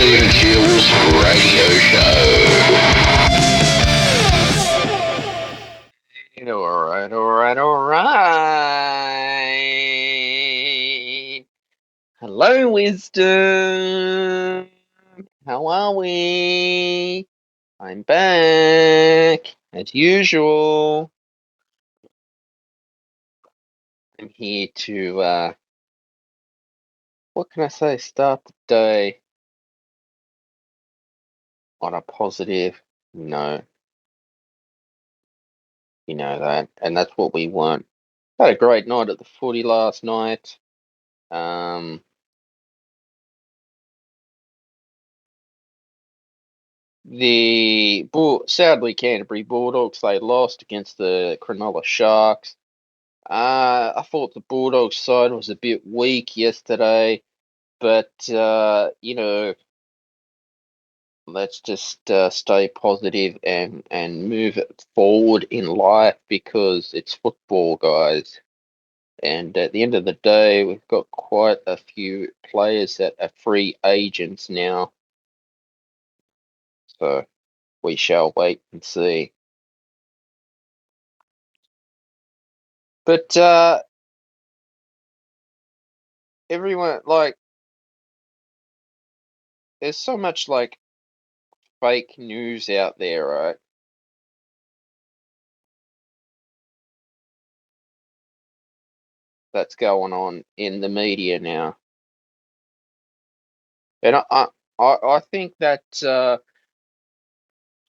Jason Jill's radio show. Alright. Hello, Wisdom. How are we? I'm back, as usual. I'm here to, what can I say, start the day on a positive note. You know that, and that's what we want. Had a great night at the footy last night. Um, sadly, Canterbury Bulldogs, they lost against the Cronulla Sharks. I thought the Bulldogs side was a bit weak yesterday, but let's just stay positive and move it forward in life because it's football, guys. And at the end of the day, we've got quite a few players that are free agents now, so we shall wait and see. But everyone, like, there's so much like fake news out there, right? That's going on in the media now, and I think that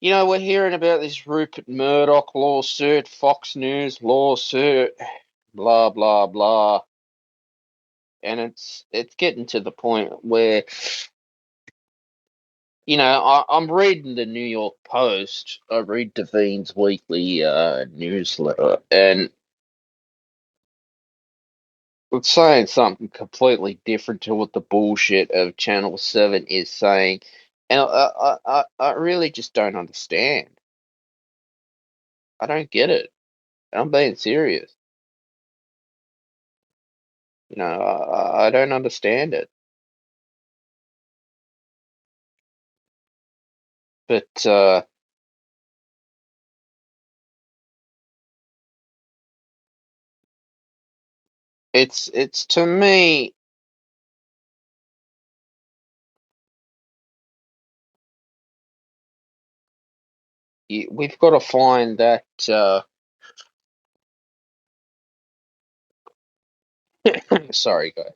we're hearing about this Rupert Murdoch lawsuit, Fox News lawsuit, blah blah blah, and it's getting to the point where I'm reading the New York Post. I read Devine's weekly newsletter, and it's saying something completely different to what the bullshit of Channel 7 is saying. And I really just don't understand. I don't get it. I'm being serious. I don't understand it. But it's to me, we've got to find that. Sorry, guys.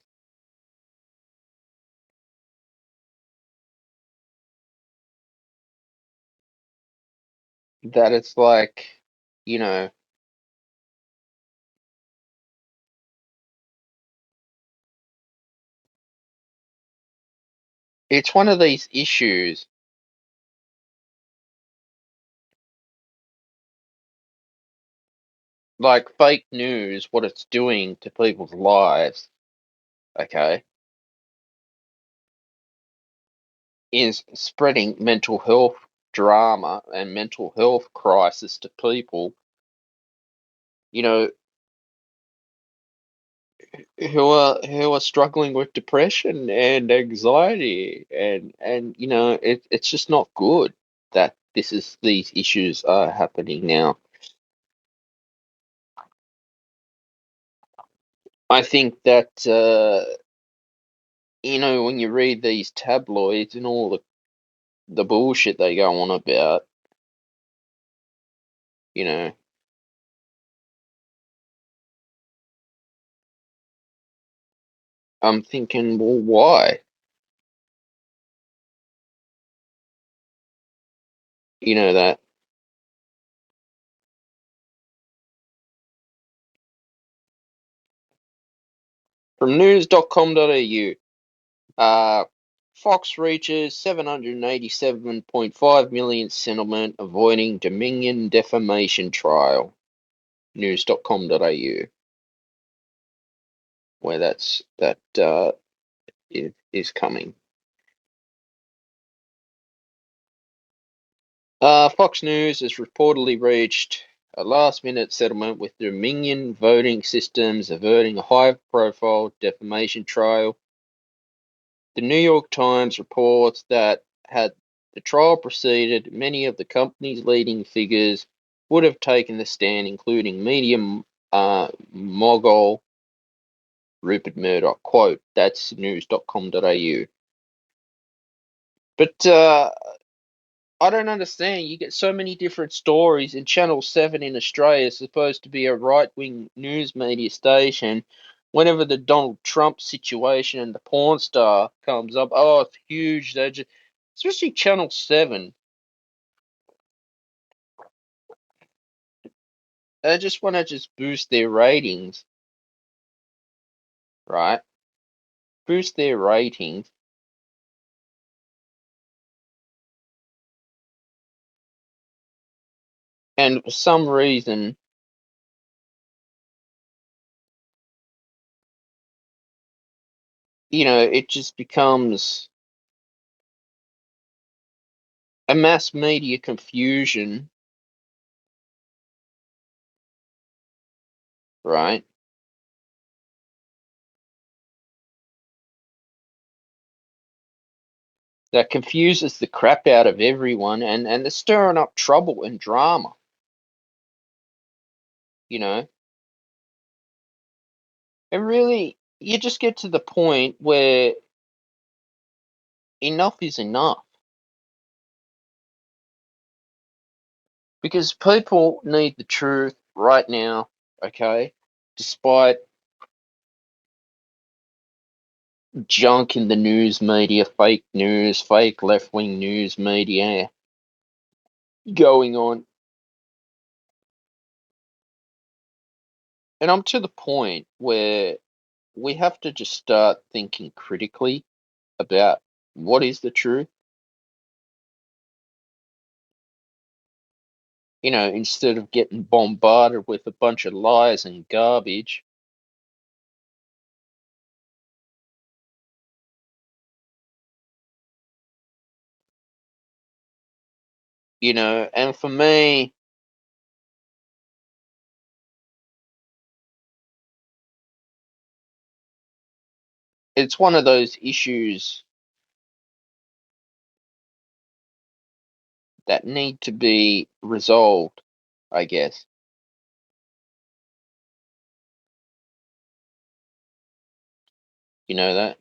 That it's like, you know, it's one of these issues like fake news, what it's doing to people's lives, okay, is spreading mental health drama and mental health crisis to people, you know, who are struggling with depression and anxiety and it's just not good that these issues are happening now. I think that when you read these tabloids and all the bullshit they go on about, you know, I'm thinking, well, why? You know that from news.com.au. Fox reaches 787.5 million settlement avoiding Dominion defamation trial. News.com.au, where that is coming. Fox News has reportedly reached a last-minute settlement with Dominion Voting Systems averting a high-profile defamation trial. The New York Times reports that had the trial proceeded, many of the company's leading figures would have taken the stand, including media mogul Rupert Murdoch. Quote, that's news.com.au. But I don't understand. You get so many different stories, and Channel 7 in Australia is supposed to be a right wing news media station. Whenever the Donald Trump situation and the porn star comes up, oh, it's huge. They just, especially Channel 7, they just want to just boost their ratings, right? Boost their ratings. And for some reason, it just becomes a mass media confusion, right? That confuses the crap out of everyone, and they're stirring up trouble and drama, you know. And really, you just get to the point where enough is enough because people need the truth right now, okay? Despite junk in the news media, fake news, fake left wing news media going on. And I'm to the point where we have to just start thinking critically about what is the truth, instead of getting bombarded with a bunch of lies and garbage, and for me, it's one of those issues that need to be resolved, I guess. You know that?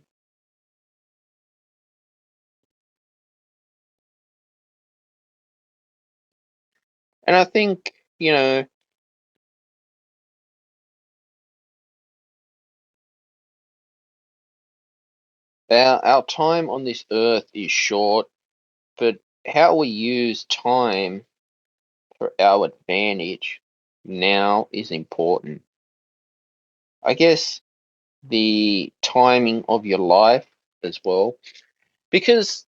And I think, our time on this earth is short, but how we use time for our advantage now is important. I guess the timing of your life as well, because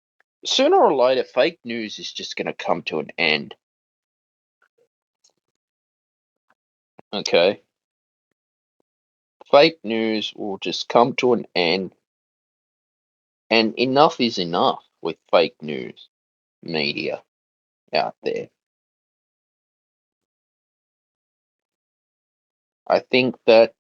sooner or later, fake news is just going to come to an end. Okay. Fake news will just come to an end, and enough is enough with fake news media out there. I think that,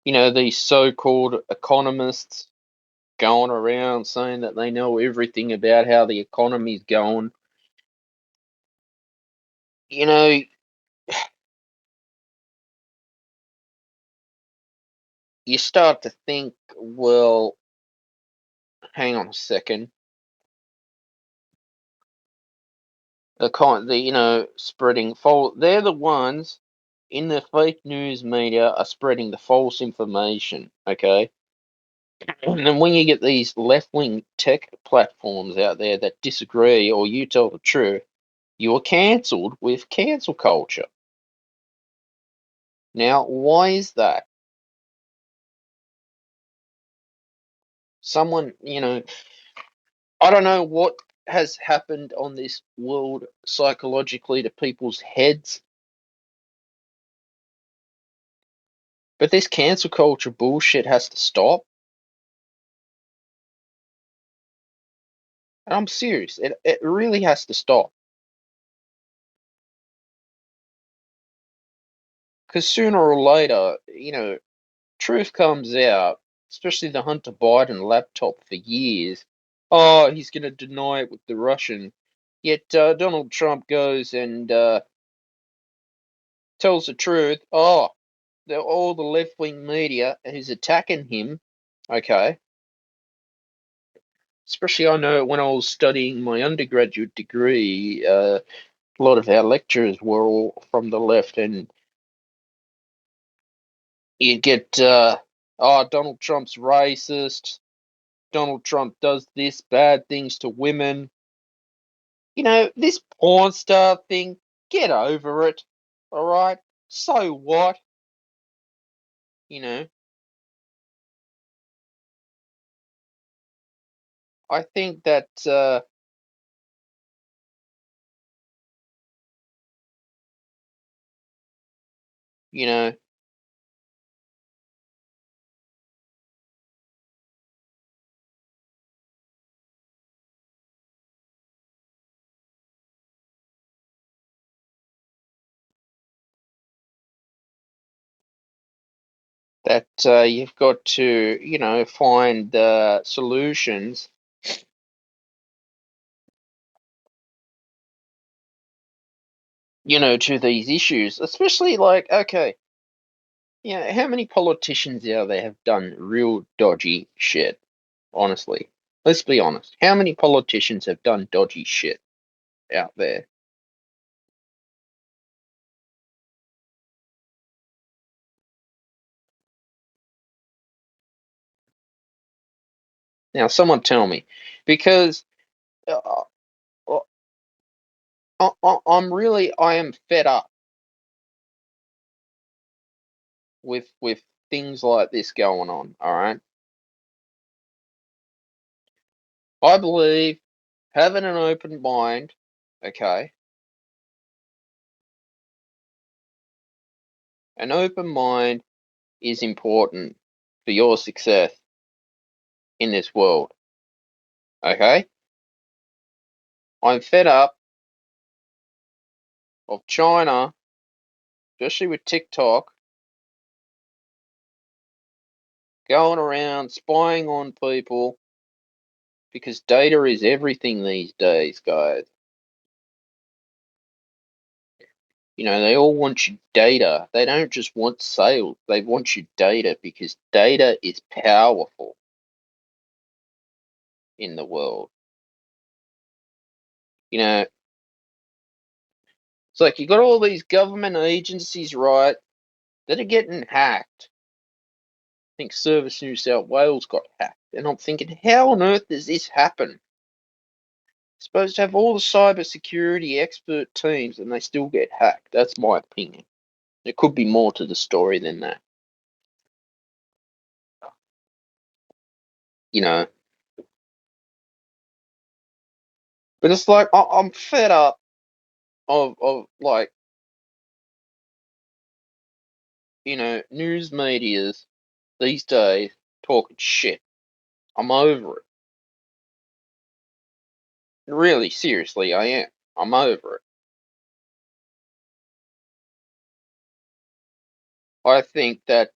these so called economists going around saying that they know everything about how the economy's going, you know, you start to think, well, hang on a second. Spreading false. They're the ones in the fake news media are spreading the false information. Okay, and then when you get these left wing tech platforms out there that disagree or you tell the truth, you are cancelled with cancel culture. Now, why is that? Someone, I don't know what has happened on this world psychologically to people's heads, but this cancel culture bullshit has to stop. And I'm serious. It really has to stop. Because sooner or later, truth comes out, especially the Hunter Biden laptop for years. Oh, he's going to deny it with the Russian. Yet Donald Trump goes and tells the truth. Oh, all the left wing media who's attacking him. Okay. Especially, I know when I was studying my undergraduate degree, a lot of our lecturers were all from the left, and you get, oh, Donald Trump's racist. Donald Trump does this bad things to women. This porn star thing, get over it. All right? So what? You know, I think that, you know, that you've got to, find solutions, to these issues, especially like, okay, how many politicians out there have done real dodgy shit? Honestly, let's be honest. How many politicians have done dodgy shit out there? Now, someone tell me, because uh, uh, I am fed up with things like this going on. All right, I believe having an open mind, okay, an open mind is important for your success in this world. Okay, I'm fed up of China, especially with TikTok, going around spying on people because data is everything these days, guys. They all want your data. They don't just want sales. They want your data because data is powerful in the world. You know, it's like you got all these government agencies, right, that are getting hacked. I think Service New South Wales got hacked. And I'm thinking, how on earth does this happen? Supposed to have all the cyber security expert teams and they still get hacked. That's my opinion. There could be more to the story than that. You know, but it's like I'm fed up of like, news medias these days talking shit. I'm over it. Really, seriously, I am. I'm over it. I think that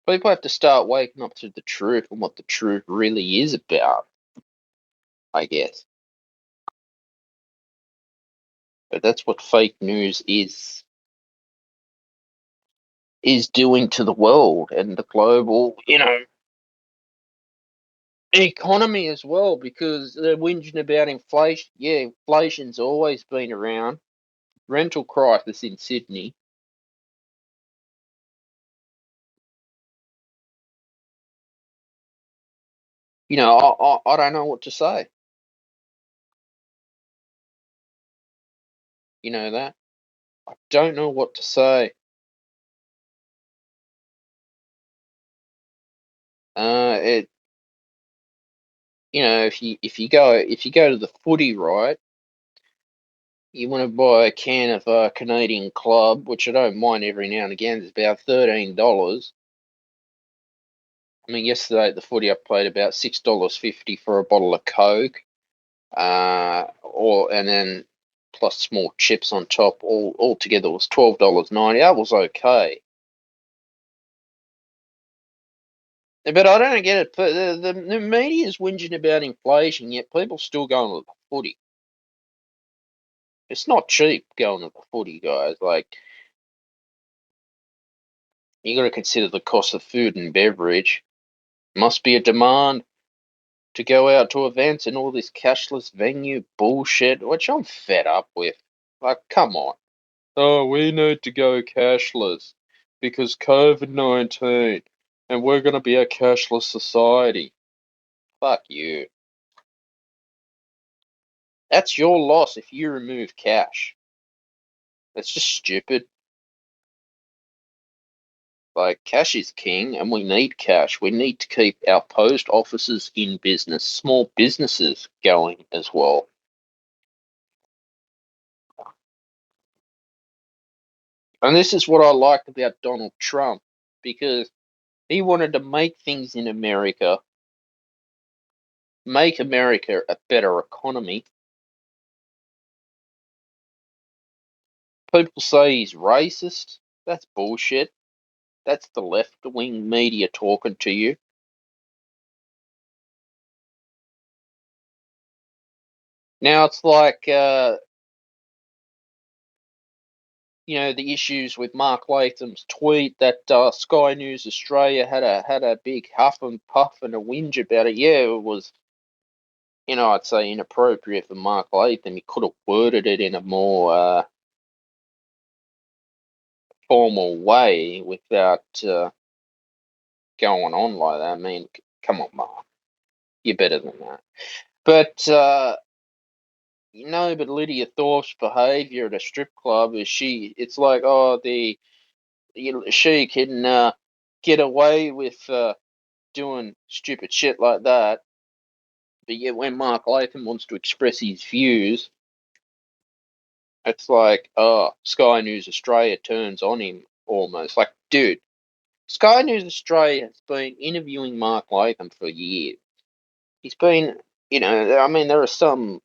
people have to start waking up to the truth and what the truth really is about, I guess. But that's what fake news is doing to the world and the global, economy as well, because they're whinging about inflation. Yeah, inflation's always been around. Rental crisis in Sydney. I don't know what to say. You know that? I don't know what to say. It if you go to the footy, right, you want to buy a can of Canadian Club, which I don't mind every now and again. It's about $13. I mean, yesterday at the footy, I paid about $6.50 for a bottle of Coke, or and then plus small chips on top. All together was $12.90. That was okay. But I don't get it. The media is whinging about inflation, yet people still going to the footy. It's not cheap going to the footy, guys. Like, you got to consider the cost of food and beverage. Must be a demand to go out to events and all this cashless venue bullshit, which I'm fed up with. Like, come on. Oh, we need to go cashless because COVID-19 and we're going to be a cashless society. Fuck you. That's your loss if you remove cash. That's just stupid. Like, cash is king and we need cash. We need to keep our post offices in business, small businesses going as well. And this is what I liked about Donald Trump because he wanted to make things in America, make America a better economy. People say he's racist. That's bullshit. That's the left wing media talking to you. Now it's like, the issues with Mark Latham's tweet that Sky News Australia had a big huff and puff and a whinge about it. Yeah, it was, I'd say inappropriate for Mark Latham. He could have worded it in a more formal way without going on like that. I mean, come on, Mark, you're better than that. But but Lydia Thorpe's behaviour at a strip club is it's like, oh, she can get away with doing stupid shit like that, but yet when Mark Latham wants to express his views, it's like, oh, Sky News Australia turns on him almost. Like, dude, Sky News Australia has been interviewing Mark Latham for years. He's been, I mean, there are some,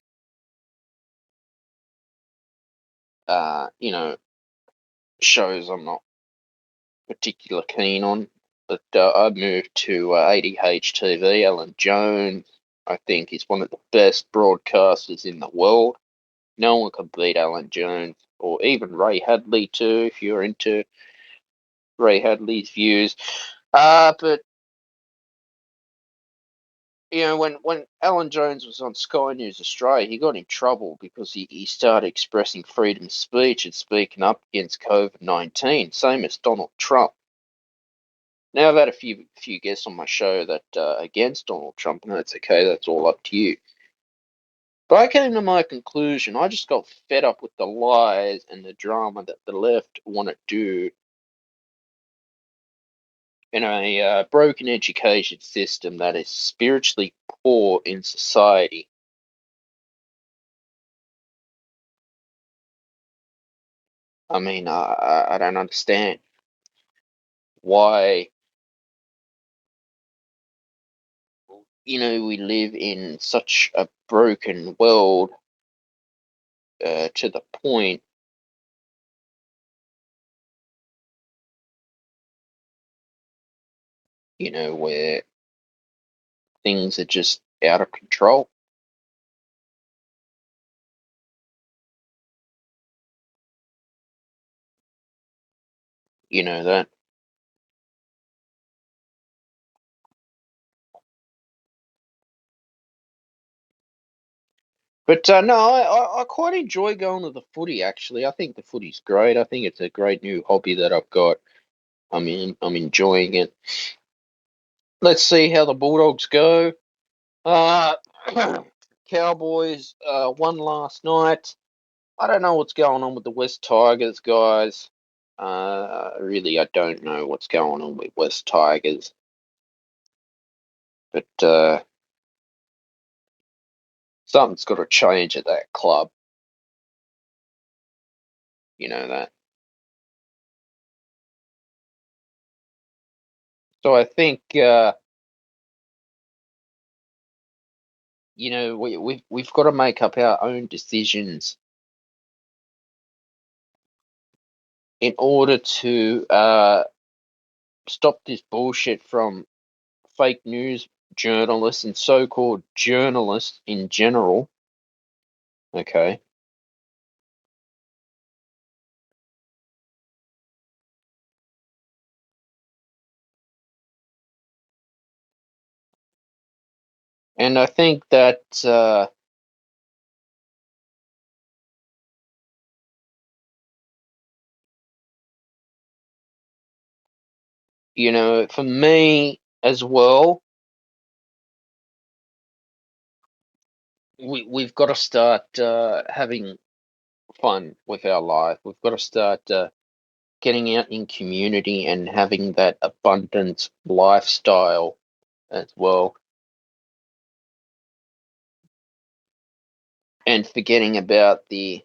shows I'm not particular keen on, but I've moved to ADH TV. Alan Jones, I think, he's one of the best broadcasters in the world. No one can beat Alan Jones, or even Ray Hadley too, if you're into Ray Hadley's views. But when Alan Jones was on Sky News Australia, he got in trouble because he started expressing freedom of speech and speaking up against COVID-19, same as Donald Trump. Now I've had a few guests on my show that against Donald Trump, and that's okay. That's all up to you. But I came to my conclusion. I just got fed up with the lies and the drama that the left want to do in a broken education system that is spiritually poor in society. I mean, I don't understand why we live in such a broken world to the point where things are just out of control. You know that. But no, I quite enjoy going to the footy. Actually, I think the footy's great. I think it's a great new hobby that I've got. I'm enjoying it. Let's see how the Bulldogs go. Uh, Cowboys won last night. I don't know what's going on with the West Tigers, guys. Really, I don't know what's going on with West Tigers. But something's got to change at that club. You know that. So I think we've got to make up our own decisions in order to stop this bullshit from fake news journalists and so-called journalists in general. Okay. And I think that for me as well, we've got to start having fun with our life. We've got to start getting out in community and having that abundant lifestyle as well, and forgetting about the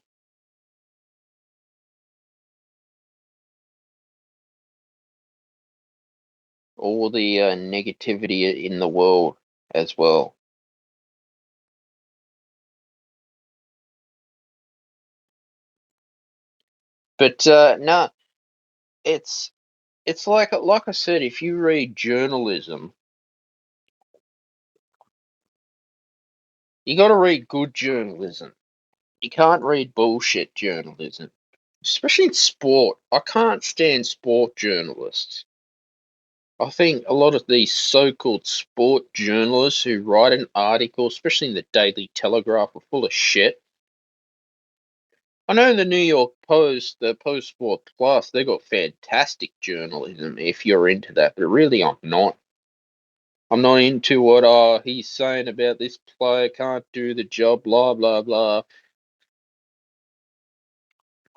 all the negativity in the world as well. But no, it's like I said, if you read journalism, you got to read good journalism. You can't read bullshit journalism, especially in sport. I can't stand sport journalists. I think a lot of these so-called sport journalists who write an article, especially in the Daily Telegraph, are full of shit. I know the New York Post, the Post Sport Plus, they got fantastic journalism if you're into that, but really I'm not. I'm not into what he's saying about this player can't do the job, blah blah blah.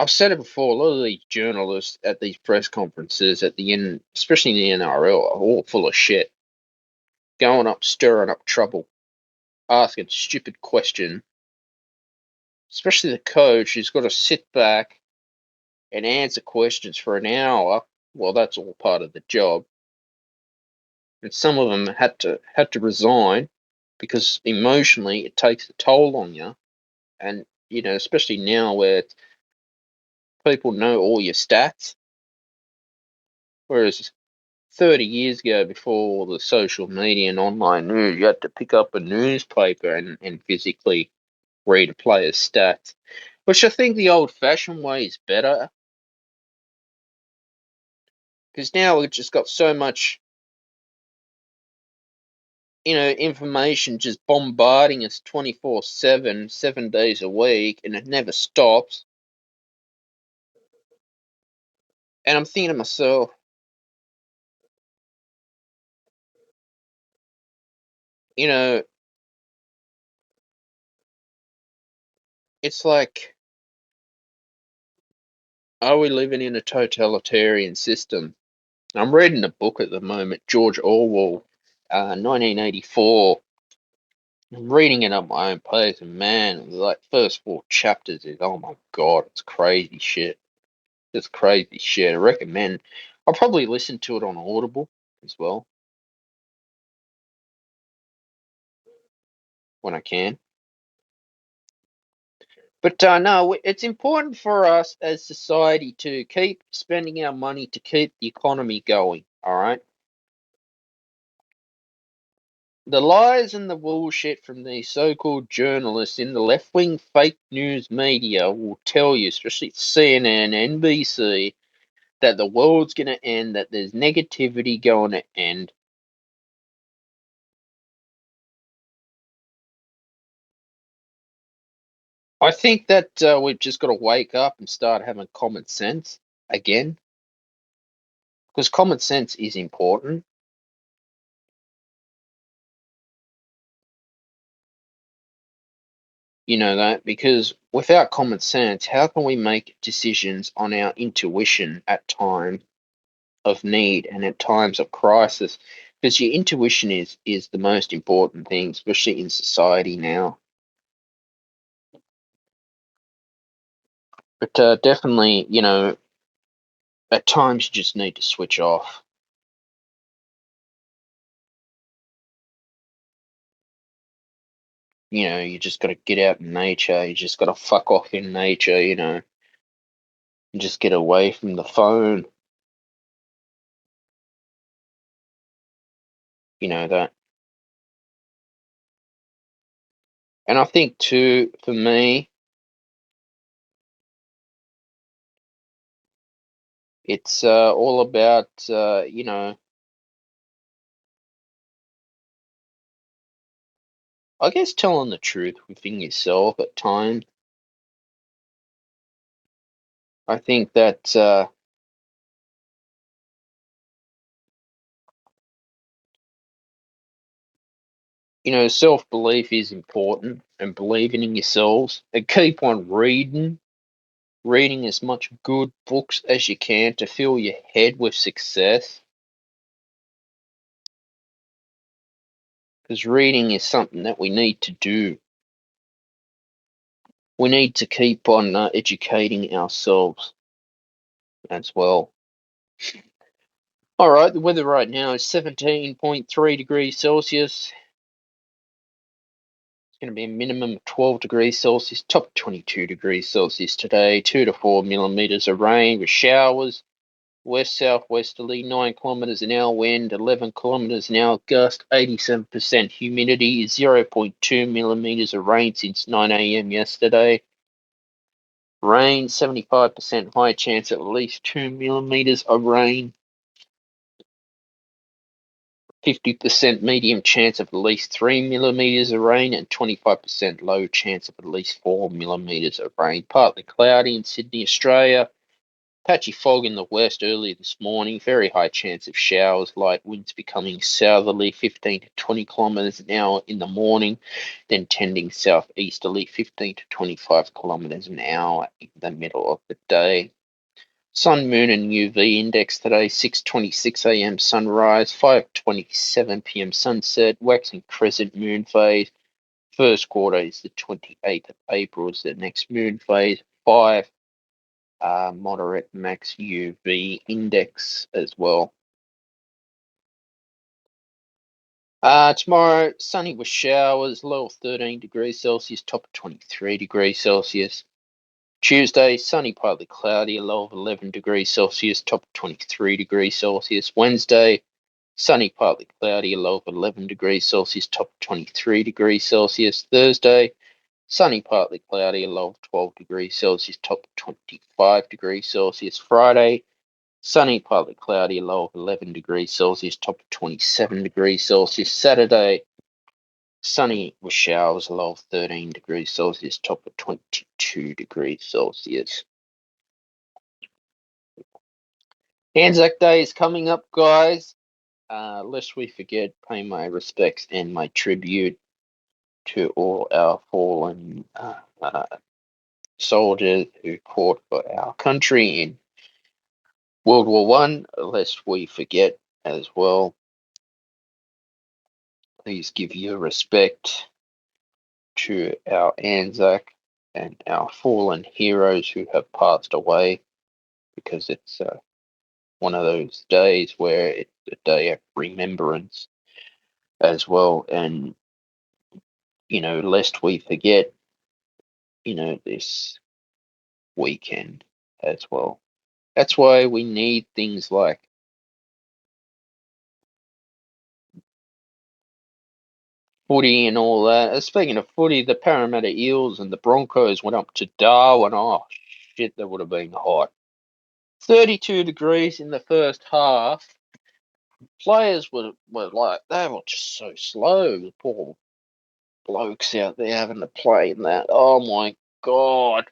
I've said it before, a lot of these journalists at these press conferences at the end, especially in the NRL, are all full of shit. Going up, stirring up trouble, asking stupid questions, especially the coach who's got to sit back and answer questions for an hour. Well, that's all part of the job. And some of them had to resign because emotionally it takes a toll on you. And especially now where people know all your stats, whereas 30 years ago, before all the social media and online news, you had to pick up a newspaper and physically read a player's stats, which I think the old-fashioned way is better because now we've just got so much, information just bombarding us 24/7, 7 days a week, and it never stops. And I'm thinking to myself, you know, it's like, are we living in a totalitarian system? I'm reading a book at the moment, George Orwell, 1984. I'm reading it at my own pace, and man, the like first four chapters is oh my god, it's crazy shit. It's crazy shit. I recommend. I'll probably listen to it on Audible as well when I can. But no, it's important for us as society to keep spending our money to keep the economy going. All right. The lies and the bullshit from these so-called journalists in the left-wing fake news media will tell you, especially CNN, NBC, that the world's going to end, that there's negativity going to end. I think that we've just got to wake up and start having common sense again, because common sense is important. You know that because without common sense, how can we make decisions on our intuition at time of need and at times of crisis? Because your intuition is the most important thing, especially in society now. But definitely, at times you just need to switch off. You just got to get out in nature. You just got to fuck off in nature. and just get away from the phone. You know that. And I think too, for me, it's all about I guess telling the truth within yourself at times. I think that self belief is important and believing in yourselves and keep on reading as much good books as you can to fill your head with success. Because reading is something that we need to do. We need to keep on educating ourselves as well. All right, the weather right now is 17.3 degrees Celsius. It's going to be a minimum of 12 degrees Celsius, top 22 degrees Celsius today, 2 to 4 millimeters of rain with showers. West southwesterly, 9 kilometers an hour wind, 11 kilometers an hour gust, 87% humidity, 0.2 millimeters of rain since 9 a.m. yesterday. Rain, 75% high chance of at least 2 millimeters of rain. 50% medium chance of at least 3 millimeters of rain, and 25% low chance of at least 4 millimeters of rain. Partly cloudy in Sydney, Australia. Patchy fog in the west early this morning. Very high chance of showers. Light winds becoming southerly, 15 to 20 kilometers an hour in the morning, then tending southeasterly, 15 to 25 kilometers an hour in the middle of the day. Sun, moon, and UV index today: 6:26 a.m. sunrise, 5:27 p.m. sunset, waxing crescent moon phase. First quarter is the 28th of April. Is the next moon phase. 5 moderate max UV index as well. Tomorrow, sunny with showers, low of 13 degrees Celsius, top of 23 degrees Celsius. Tuesday, sunny, partly cloudy, a low of 11 degrees Celsius, top of 23 degrees Celsius. Wednesday, sunny, partly cloudy, a low of 11 degrees Celsius, top of 23 degrees Celsius. Thursday, sunny, partly cloudy, a low of 12 degrees Celsius, top of 25 degrees Celsius. Friday, sunny, partly cloudy, a low of 11 degrees Celsius, top of 27 degrees Celsius. Saturday, sunny with showers, a low of 13 degrees Celsius, top of 22 degrees Celsius. Anzac Day is coming up, guys. Lest we forget, pay my respects and my tribute to all our fallen soldiers who fought for our country in World War One. Lest we forget as well, please give your respect to our Anzac and our fallen heroes who have passed away, because it's one of those days where it's a day of remembrance as well. And, lest we forget, this weekend as well. That's why we need things like footy and all that. Speaking of footy, the Parramatta Eels and the Broncos went up to Darwin. Oh, shit, that would have been hot. 32 degrees in the first half. Players were like, they were just so slow. The poor blokes out there having to play in that. Oh my God.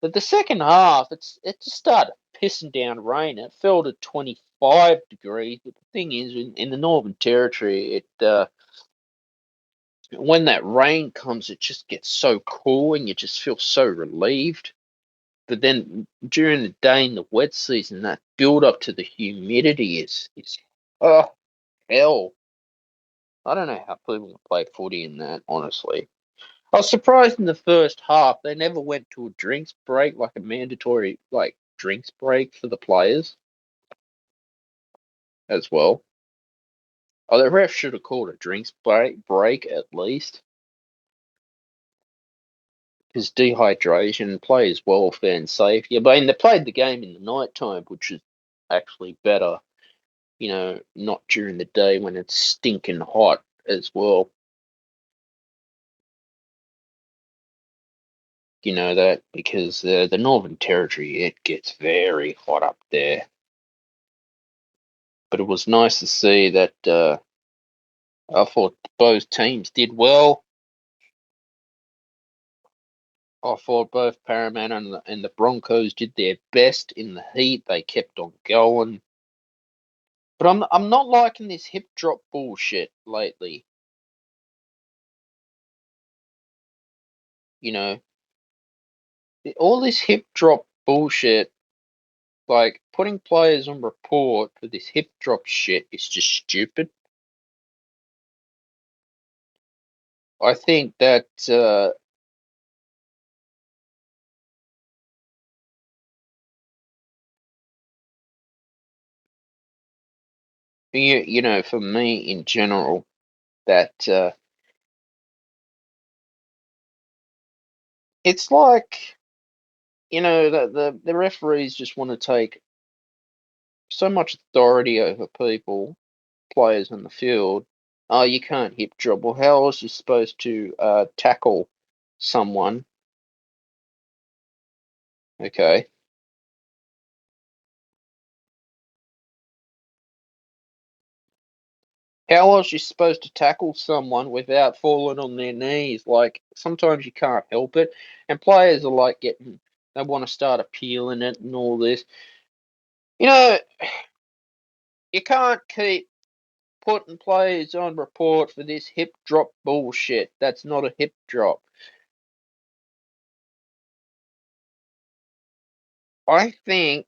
But the second half, it just started pissing down rain. It fell to 25 degrees. But the thing is, in the Northern Territory, when that rain comes, it just gets so cool and you just feel so relieved. But then during the day in the wet season, that build up to the humidity is oh hell. I don't know how people can play footy in that, honestly. I was surprised in the first half they never went to a drinks break, like a mandatory drinks break for the players as well. Oh, the ref should have called a drinks break at least. because dehydration, players' welfare and safety. I mean, they played the game in the night time, which is actually better. Not during the day when it's stinking hot as well. You know that because the Northern Territory, it gets very hot up there. But it was nice to see that I thought both teams did well. I thought both Parramatta and the Broncos did their best in the heat. They kept on going. But I'm not liking this hip drop bullshit lately. You know, all this hip drop bullshit, like putting players on report for this hip drop shit is just stupid. I think that for me in general, that it's like the referees just want to take so much authority over people, players on the field. Oh, you can't hip drop. Well, how else are you supposed to tackle someone? Okay. How else are you supposed to tackle someone without falling on their knees? Like, sometimes you can't help it. And players are like they want to start appealing it and all this. You know, you can't keep putting players on report for this hip drop bullshit. That's not a hip drop. I think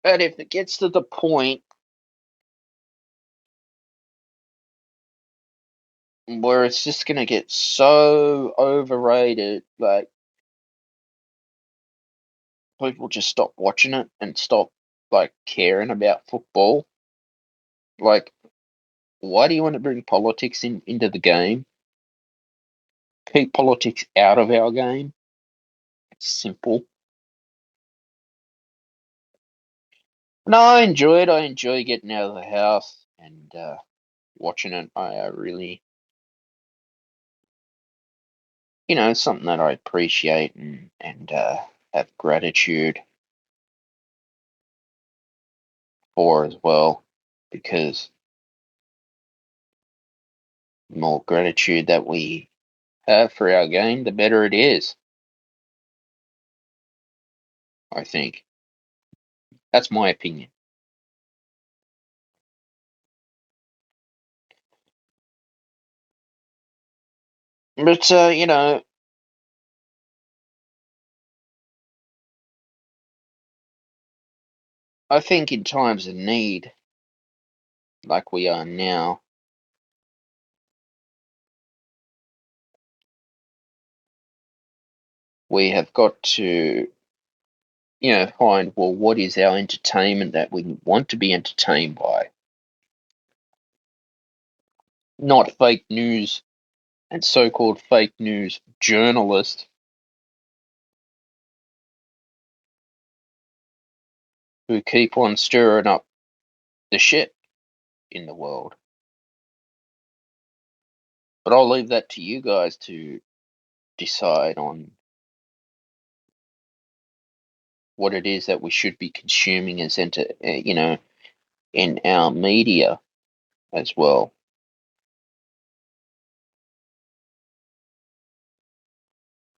that if it gets to the point where it's just gonna get so overrated, like people just stop watching it and stop like caring about football. Like, why do you want to bring politics into the game? Keep politics out of our game. It's simple. No, I enjoy it. I enjoy getting out of the house and watching it. I really, it's something that I appreciate and have gratitude for as well, because the more gratitude that we have for our game, the better it is. I think that's my opinion. But I think in times of need, like we are now, we have got to, find, well, what is our entertainment that we want to be entertained by? Not fake news and so-called fake news journalists who keep on stirring up the shit in the world. But I'll leave that to you guys to decide on what it is that we should be consuming as in our media as well.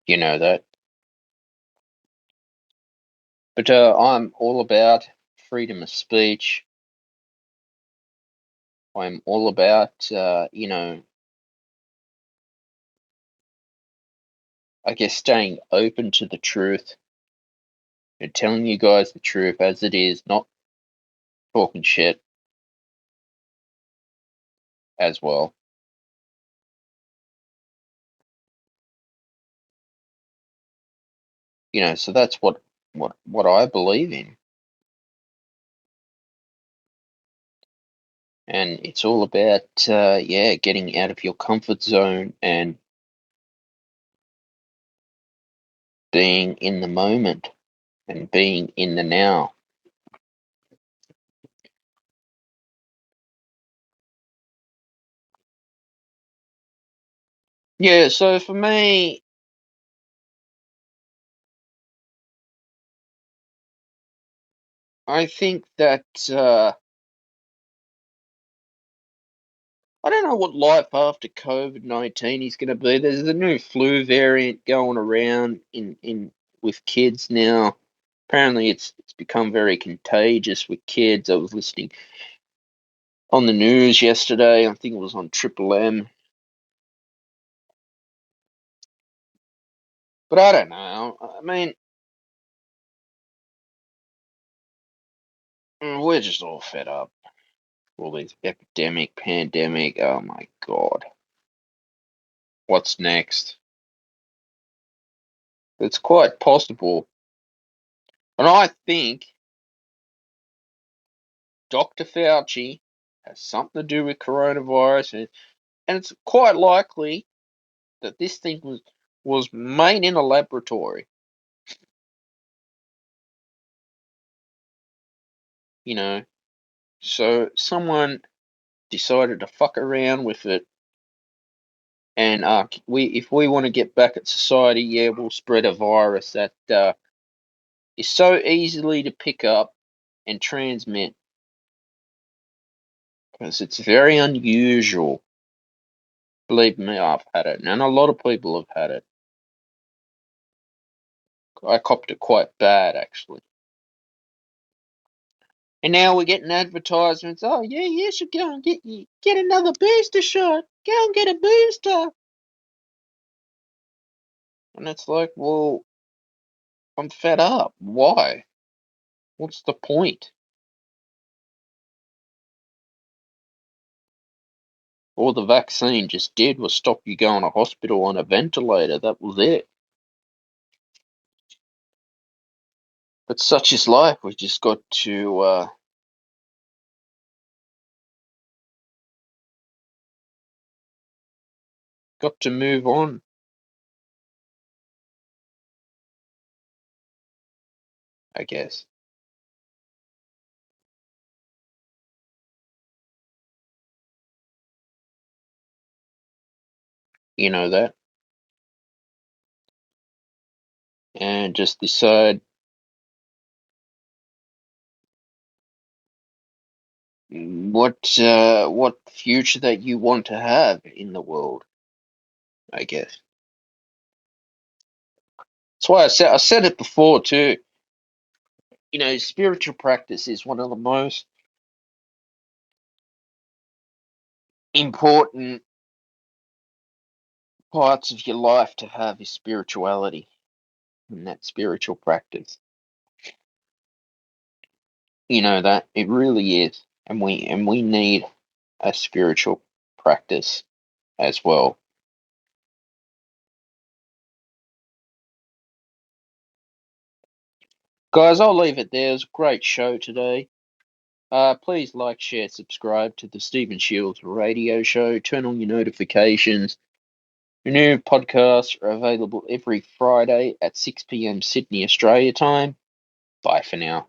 You know that. But I'm all about freedom of speech. I'm all about, I guess staying open to the truth and telling you guys the truth as it is, not talking shit as well. So that's what I believe in, and it's all about yeah, getting out of your comfort zone and being in the moment and being in the now. Yeah, so for me, I think that I don't know what life after COVID-19 is going to be. There's a new flu variant going around in with kids now. Apparently, it's become very contagious with kids. I was listening on the news yesterday. I think it was on Triple M. But I don't know. I mean, we're just all fed up. All these epidemic, pandemic. Oh my God. What's next? It's quite possible. And I think Dr. Fauci has something to do with coronavirus. And it's quite likely that this thing was made in a laboratory. You know, so someone decided to fuck around with it, and if we want to get back at society, yeah, we'll spread a virus that is so easily to pick up and transmit because it's very unusual. Believe me, I've had it, and a lot of people have had it. I copped it quite bad, actually. And now we're getting advertisements. Oh yeah, you should go and get another booster shot. Go and get a booster. And it's like, well, I'm fed up. Why? What's the point? All the vaccine just did was stop you going to hospital on a ventilator. That was it. But such is life. We just got to move on, I guess. You know that, and just decide what future that you want to have in the world. I guess that's why I said it before too. Spiritual practice is one of the most important parts of your life to have is spirituality and that spiritual practice. You know that it really is, and we need a spiritual practice as well. Guys, I'll leave it there. It was a great show today. Please like, share, subscribe to the Stephen Shields Radio Show. Turn on your notifications. New podcasts are available every Friday at 6 p.m. Sydney, Australia time. Bye for now.